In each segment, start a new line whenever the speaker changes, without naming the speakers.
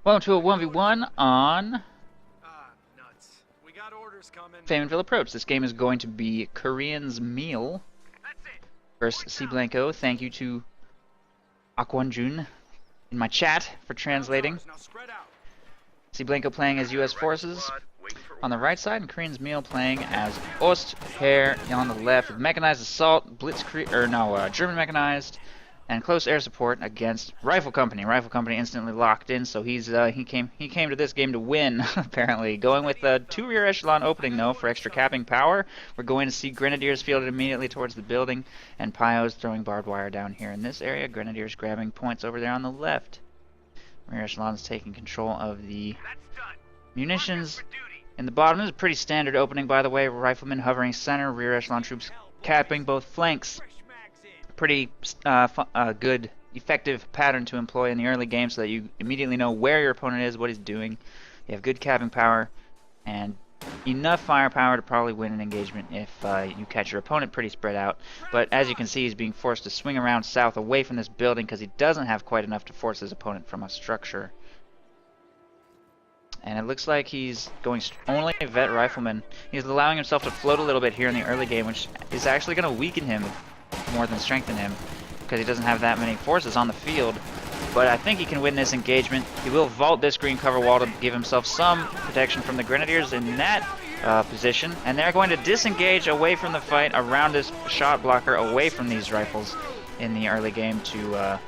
Welcome to a 1v1 on
Nuts. We got orders coming.
Famonville Approach. This game is going to be Korean's Meal versus Cblanco. Thank you to Akwonjun in my chat for translating. Cblanco playing as U.S. forces on the right side, and Korean's Meal playing as Ostheer on the left with mechanized assault, blitzkrieg, German mechanized, and close air support against Rifle Company. Rifle Company instantly locked in, so he came to this game to win. Apparently, going with a 2 rear echelon opening though for extra capping power. We're going to see Grenadiers fielded immediately towards the building, and Pyos throwing barbed wire down here in this area. Grenadiers grabbing points over there on the left. Rear echelon is taking control of the munitions. In the bottom is a pretty standard opening, by the way. Riflemen hovering center, rear echelon troops capping both flanks. Pretty good, effective pattern to employ in the early game so that you immediately know where your opponent is, what he's doing. You have good capping power and enough firepower to probably win an engagement if you catch your opponent pretty spread out. But as you can see, he's being forced to swing around south away from this building because he doesn't have quite enough to force his opponent from a structure. And it looks like he's going only vet rifleman. He's allowing himself to float a little bit here in the early game, which is actually going to weaken him more than strengthen him because he doesn't have that many forces on the field. But I think he can win this engagement. He will vault this green cover wall to give himself some protection from the Grenadiers in that position, and they're going to disengage away from the fight around this shot blocker, away from these rifles in the early game to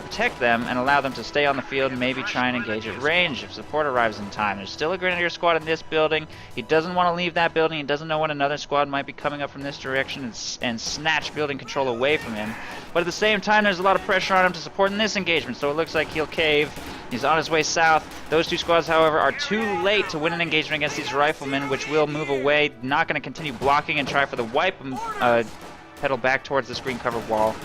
protect them and allow them to stay on the field and maybe try and engage at range if support arrives in time. There's still a Grenadier squad in this building. He doesn't want to leave that building. He doesn't know when another squad might be coming up from this direction and snatch building control away from him. But at the same time, there's a lot of pressure on him to support in this engagement, so it looks like he'll cave. He's on his way south. Those two squads, however, are too late to win an engagement against these riflemen, which will move away, not going to continue blocking and try for the wipe, pedal back towards this green cover wall.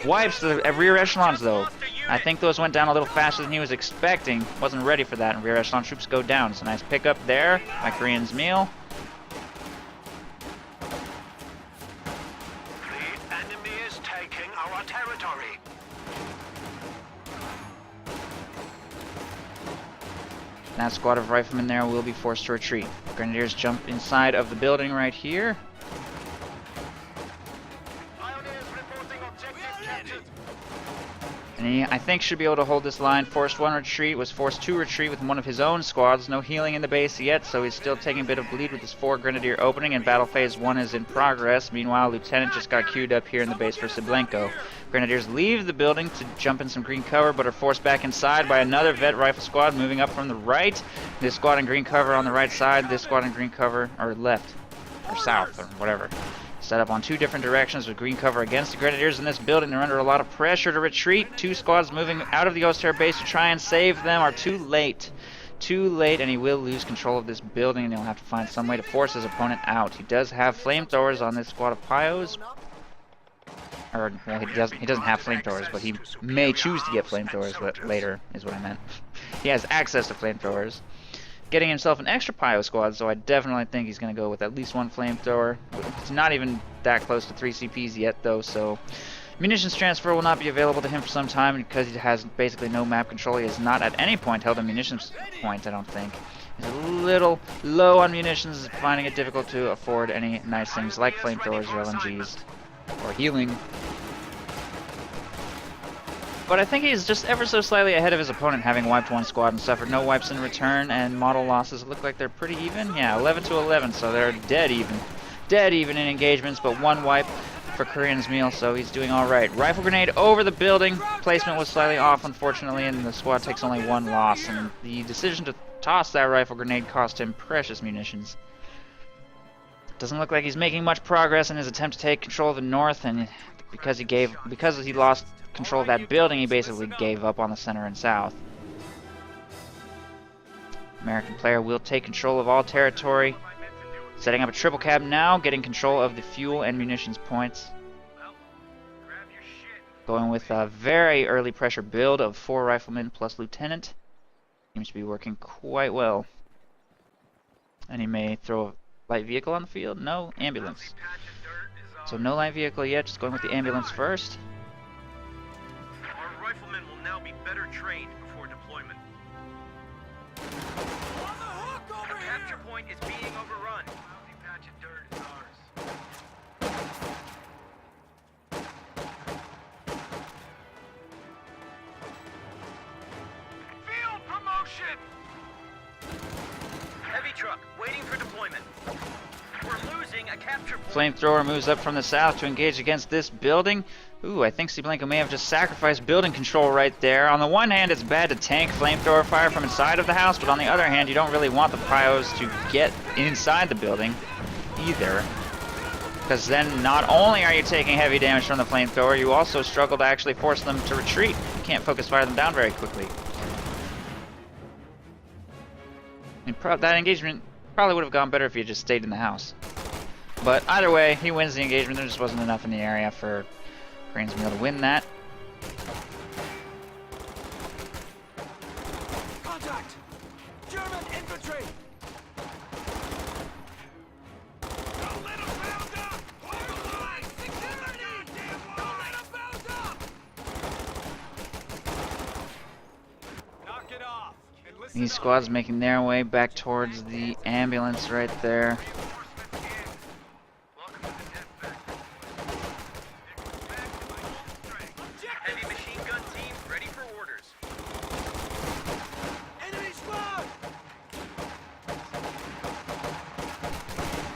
Wipes the rear echelons, though. I think those went down a little faster than he was expecting. Wasn't ready for that, and rear echelon troops go down. It's a nice pickup there by Korean's Meal.
The enemy is taking our territory.
That squad of riflemen there will be forced to retreat. Grenadiers jump inside of the building right here. And he, I think, should be able to hold this line. Forced one retreat, was forced to retreat with one of his own squads. No healing in the base yet, so he's still taking a bit of bleed with his 4 Grenadier opening, and Battle Phase 1 is in progress. Meanwhile, Lieutenant just got queued up here in the base for Cblanco. Grenadiers leave the building to jump in some green cover, but are forced back inside by another vet rifle squad moving up from the right. This squad in green cover on the right side, this squad in green cover, or left, or south, or whatever. Set up on 2 different directions with green cover against the Grenadiers in this building. They're under a lot of pressure to retreat. 2 squads moving out of the Ostheer base to try and save them are too late. Too late, and he will lose control of this building, and he'll have to find some way to force his opponent out. He does have flamethrowers on this squad of Pyos. Or, well, he doesn't have flamethrowers, but he may choose to get flamethrowers later, is what I meant. He has access to flamethrowers. Getting himself an extra Pyo squad, so I definitely think he's going to go with at least 1 flamethrower. It's not even that close to 3 CPs yet, though, so munitions transfer will not be available to him for some time because he has basically no map control. He has not at any point held a munitions point, I don't think. He's a little low on munitions, finding it difficult to afford any nice things like flamethrowers or LMGs or healing. But I think he's just ever so slightly ahead of his opponent, having wiped 1 squad and suffered no wipes in return, and model losses look like they're pretty even. Yeah, 11 to 11, so they're dead even. Dead even in engagements, but 1 wipe for Korean's Meal, so he's doing alright. Rifle grenade over the building. Placement was slightly off, unfortunately, and the squad takes only 1 loss, and the decision to toss that rifle grenade cost him precious munitions. Doesn't look like he's making much progress in his attempt to take control of the north, and because he lost control of that building, he basically gave up on the center and south. American player will take control of all territory. Setting up a triple cab now, getting control of the fuel and munitions points. Going with a very early pressure build of 4 riflemen plus lieutenant. Seems to be working quite well. And he may throw a light vehicle on the field. No, ambulance. So no light vehicle yet, just going with the ambulance first.
Our riflemen will now be better trained before deployment.
On the hook over
The
here!
capture point is being overrun.
Patch of dirt is ours.
Field promotion! Heavy truck, waiting for deployment. We're losing a capture point.
Flamethrower moves up from the south to engage against this building. Ooh, I think Cblanco may have just sacrificed building control right there. On the one hand, it's bad to tank flamethrower fire from inside of the house, but on the other hand, you don't really want the pryos to get inside the building either. Because then not only are you taking heavy damage from the flamethrower, you also struggle to actually force them to retreat. You can't focus fire them down very quickly. And that engagement probably would have gone better if he had just stayed in the house. But either way, he wins the engagement. There just wasn't enough in the area for Cranesmeal to win that.
Contact! German infantry! Don't let them bound up! Hold the line! Security! Don't let them bound up! Knock it off! And listen
These
up.
squads making their way back towards the ambulance right there.
Heavy machine gun team ready for orders.
Enemy squad!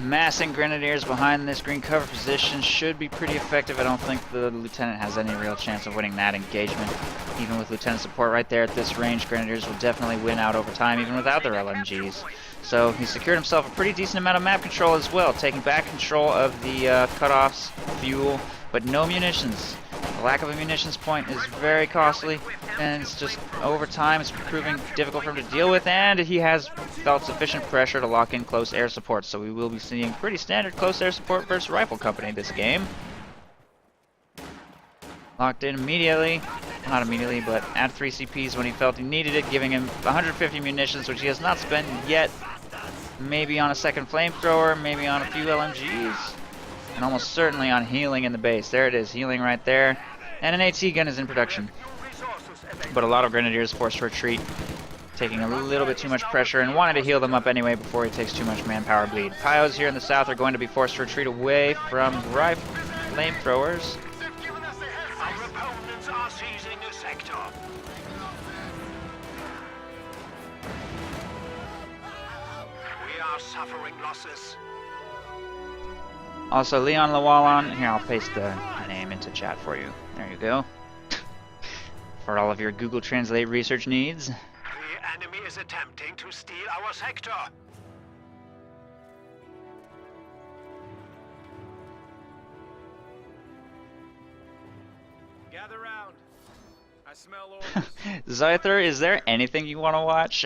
Massing grenadiers behind this green cover position should be pretty effective. I don't think the lieutenant has any real chance of winning that engagement. Even with lieutenant support right there at this range, grenadiers will definitely win out over time, even without their LMGs. So he secured himself a pretty decent amount of map control as well, taking back control of the cutoffs, fuel, but no munitions. The lack of a munitions point is very costly, and it's just over time it's proving difficult for him to deal with, and he has felt sufficient pressure to lock in close air support, so we will be seeing pretty standard close air support versus rifle company this game. Locked in immediately, not immediately, but at 3 CPs when he felt he needed it, giving him 150 munitions, which he has not spent yet. Maybe on a second flamethrower, maybe on a few LMGs, and almost certainly on healing in the base. There it is, healing right there. And an AT gun is in production. But a lot of grenadiers forced to retreat, taking a little bit too much pressure and wanted to heal them up anyway before he takes too much manpower bleed. Pyos here in the south are going to be forced to retreat away from rifle flamethrowers.
Our opponents are seizing a sector. We are suffering losses.
Also, Leon Llewellyn, here I'll paste the name into chat for you. There you go. For all of your Google Translate research needs.
The enemy is attempting to steal our sector.
Gather round. I smell orders.
Zyther, is there anything you want to watch?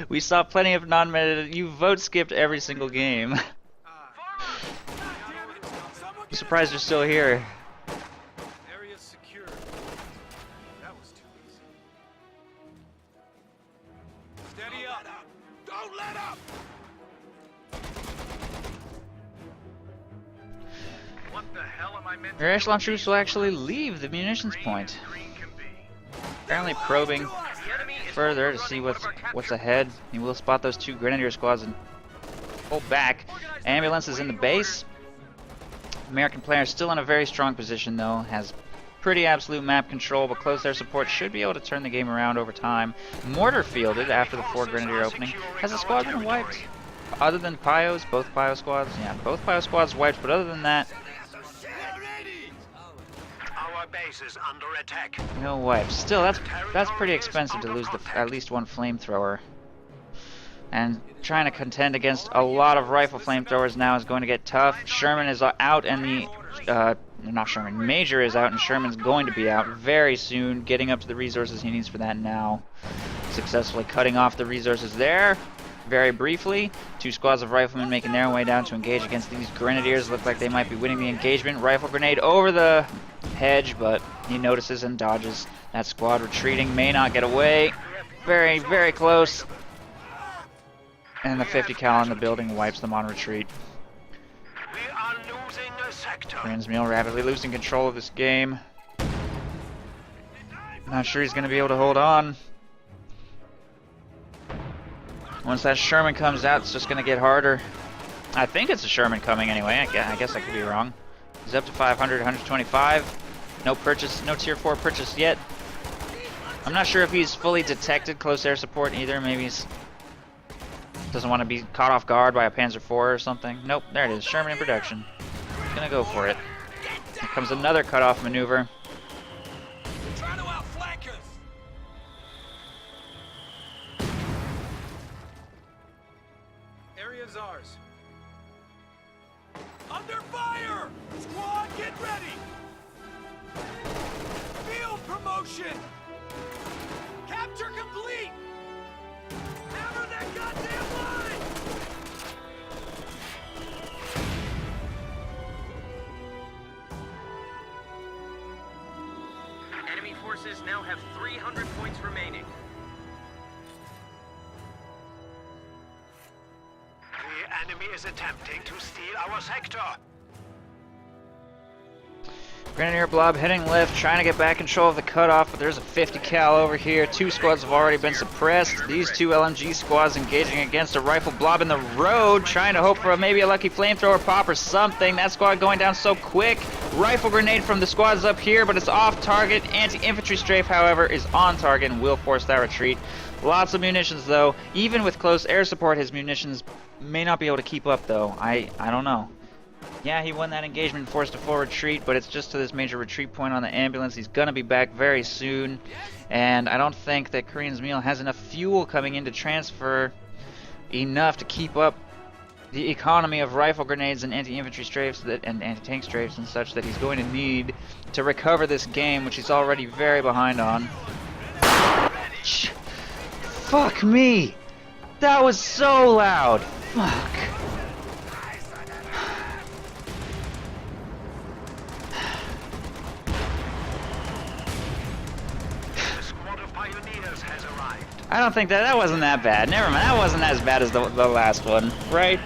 We saw plenty of non-meta. You vote skipped every single game. I'm surprised you're still here.
Area secure. That was too easy. Steady up. Don't let up.
What the hell am I meant
Your echelon troops will actually leave the munitions point. Apparently probing further to see what's ahead. He will spot those 2 grenadier squads and pull back. Ambulance is in the base. American player still in a very strong position though, has pretty absolute map control, but close air support should be able to turn the game around over time. Mortar fielded after the 4 grenadier opening. Has the squad been wiped? Other than Pyos, both Pyo squads? Yeah, both Pyo squads wiped, but other than that,
Our base is under attack.
no wipes. Still, that's pretty expensive to lose at least 1 flamethrower. And trying to contend against a lot of rifle flamethrowers now is going to get tough. Sherman is out, and not Sherman, Major is out, and Sherman's going to be out very soon, getting up to the resources he needs for that now. Successfully cutting off the resources there. Very briefly, 2 squads of riflemen making their way down to engage against these grenadiers. Look like they might be winning the engagement. Rifle grenade over the hedge, but he notices and dodges. That squad retreating, may not get away. Very, very close. And the 50 cal in the building wipes them on retreat.
We are losing a sector.
Cranesmeal rapidly losing control of this game. Not sure he's going to be able to hold on. Once that Sherman comes out, it's just gonna get harder. I think it's a Sherman coming anyway. I guess I could be wrong. He's up to 500, 125. No purchase, no tier 4 purchase yet. I'm not sure if he's fully detected close air support either. Maybe he's doesn't want to be caught off guard by a Panzer IV or something. Nope, there it is. Sherman in production. Gonna go for it. Here comes another cutoff maneuver.
Try to outflank us. Area's ours. Under fire! Squad, get ready! Field promotion! Capture complete! Hammer that goddamn line!
Enemy forces now have 300 points remaining.
The enemy is attempting to steal our sector.
Grenadier Blob heading left, trying to get back control of the cutoff, but there's a 50 cal over here. 2 squads have already been suppressed. These 2 LMG squads engaging against a Rifle Blob in the road, trying to hope for maybe a lucky flamethrower pop or something. That squad going down so quick. Rifle grenade from the squads up here, but it's off target. Anti-infantry strafe, however, is on target and will force that retreat. Lots of munitions, though. Even with close air support, his munitions may not be able to keep up, though. I don't know. Yeah, he won that engagement and forced a full retreat, but it's just to this major retreat point on the ambulance. He's going to be back very soon, and I don't think that Korean's Meal has enough fuel coming in to transfer enough to keep up the economy of rifle grenades and anti-infantry strafes and anti-tank strafes and such that he's going to need to recover this game, which he's already very behind on. Fuck me! That was so loud! Fuck. I don't think that wasn't that bad. Never mind, that wasn't as bad as the last one, right?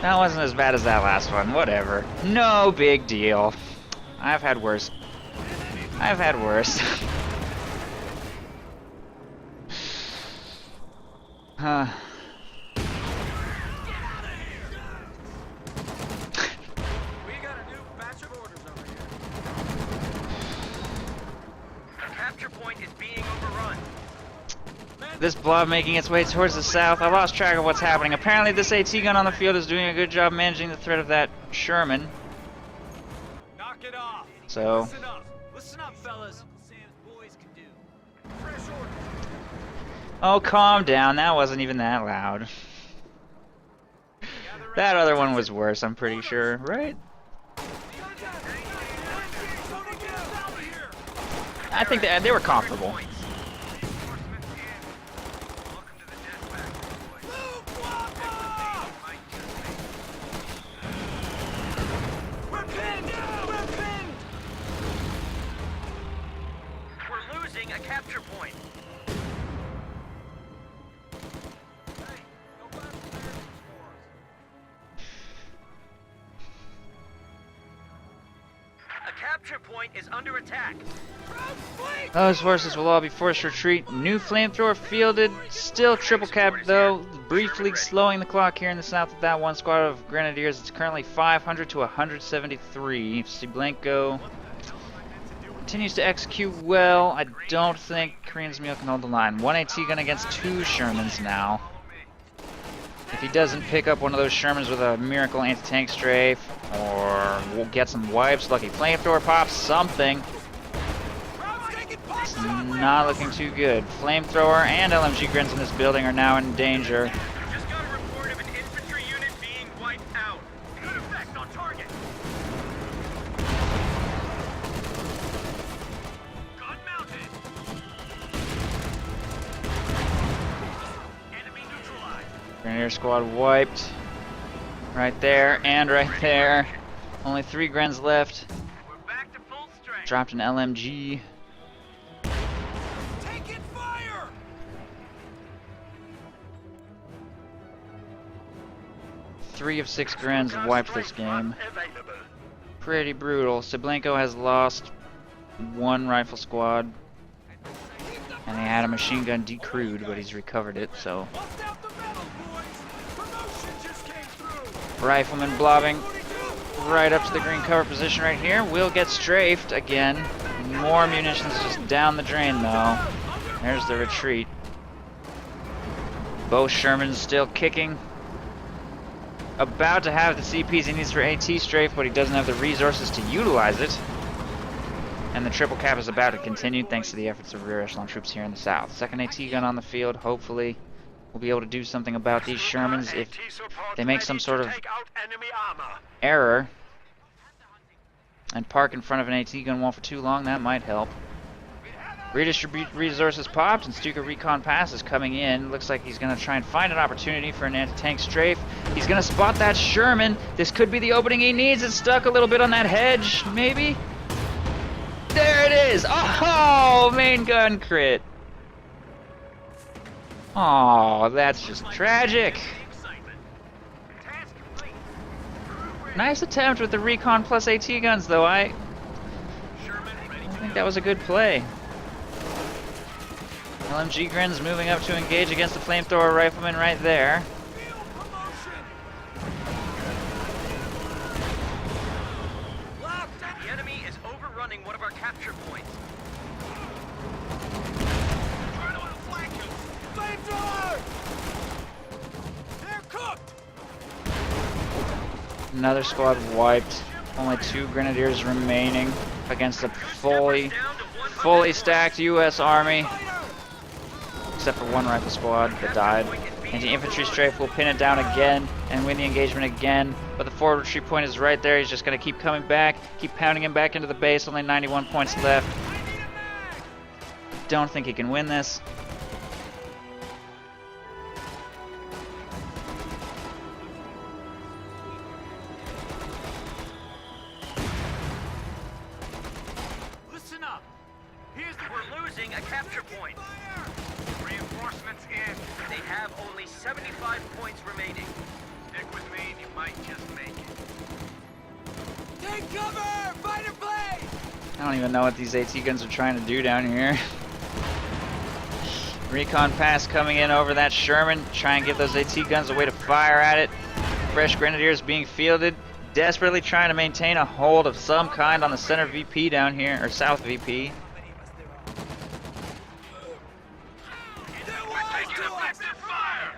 That wasn't as bad as that last one. Whatever. No big deal. I've had worse. I've had worse. Huh.
We got a new batch of orders over here.
The capture point is being overrun.
This blob making its way towards the south. I lost track of what's happening. Apparently this AT gun on the field is doing a good job managing the threat of that Sherman.
Knock it off.
So
Listen up, fellas. Sam's boys can do. Fresh order.
oh, calm down. That wasn't even that loud. That other one was worse, I'm pretty sure, right? I think they were comparable.
We're losing a capture point. A capture point is under attack.
Those forces will all be forced to retreat. New flamethrower fielded. Still triple capped though. Briefly slowing the clock here in the south with that one squad of grenadiers. It's currently 500 to 173. Cblanco continues to execute well. I don't think Korean's Meal can hold the line. 1 AT gun against 2 Shermans now. If he doesn't pick up one of those Shermans with a miracle anti-tank strafe, or we'll get some wipes, lucky flamethrower pops, something. It's not looking too good. Flamethrower and LMG grins in this building are now in danger.
Just got a report of an infantry unit being wiped out. Good effect on target. Gun mounted. Enemy neutralized.
Grenadier squad wiped. Right there and right there. Only 3 Grens left.
We're back to full strength.
Dropped an LMG.
Taking fire!
3 of 6 Grens have wiped this game. Pretty brutal. Cblanco has lost 1 rifle squad.
Keep the
And he had a machine gun decrewed, but he's recovered it, so.
Bust out the metal, boys! Promotion just came through!
Rifleman blobbing right up to the green cover position right here. Will get strafed again. More munitions just down the drain, though. There's the retreat. Bo Sherman's still kicking. About to have the CPs he needs for AT strafe, but he doesn't have the resources to utilize it. And the triple cap is about to continue thanks to the efforts of rear echelon troops here in the south. Second AT gun on the field. Hopefully we'll be able to do something about these Shermans. If they make some sort of error and park in front of an AT gun wall for too long, that might help. Redistribute resources popped, and Stuka Recon Pass is coming in. Looks like he's going to try and find an opportunity for an anti-tank strafe. He's going to spot that Sherman. This could be the opening he needs. It's stuck a little bit on that hedge, maybe? There it is! Oh, main gun crit. Oh, that's just tragic. Nice attempt with the Recon plus AT guns, though. I think that was a good play. LMG Grin's moving up to engage against the flamethrower rifleman right there.
The enemy is overrunning one of our capture points.
Flamethrower! They're cooked!
Another squad wiped. Only 2 grenadiers remaining against a fully stacked U.S. Army. Except for 1 rifle squad that died. Anti-infantry strafe will pin it down again and win the engagement again. But the forward retreat point is right there. He's just going to keep coming back, keep pounding him back into the base. Only 91 points left. Don't think he can win this.
Listen up!
We're losing a capture point.
Reinforcements in.
They have only 75 points remaining.
Stick with me and you might just make it.
Take cover! Fighter plane!
I don't even know what these AT guns are trying to do down here. Recon pass coming in over that Sherman. Try and give those AT guns a way to fire at it. Fresh grenadiers being fielded. Desperately trying to maintain a hold of some kind on the center VP down here, or south VP.
Fire!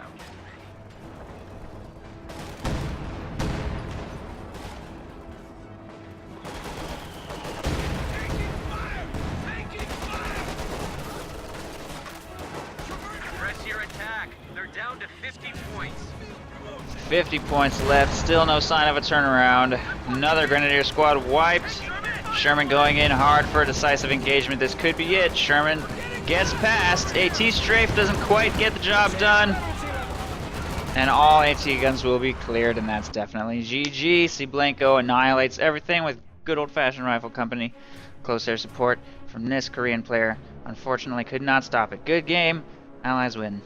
50 points left, still no sign of a turnaround. Another Grenadier squad wiped. Sherman going in hard for a decisive engagement. This could be it. Sherman gets past. AT strafe doesn't quite get the job done. And all AT guns will be cleared, and that's definitely GG. Cblanco annihilates everything with good old-fashioned rifle company. Close air support from this Korean player. Unfortunately, could not stop it. Good game. Allies win.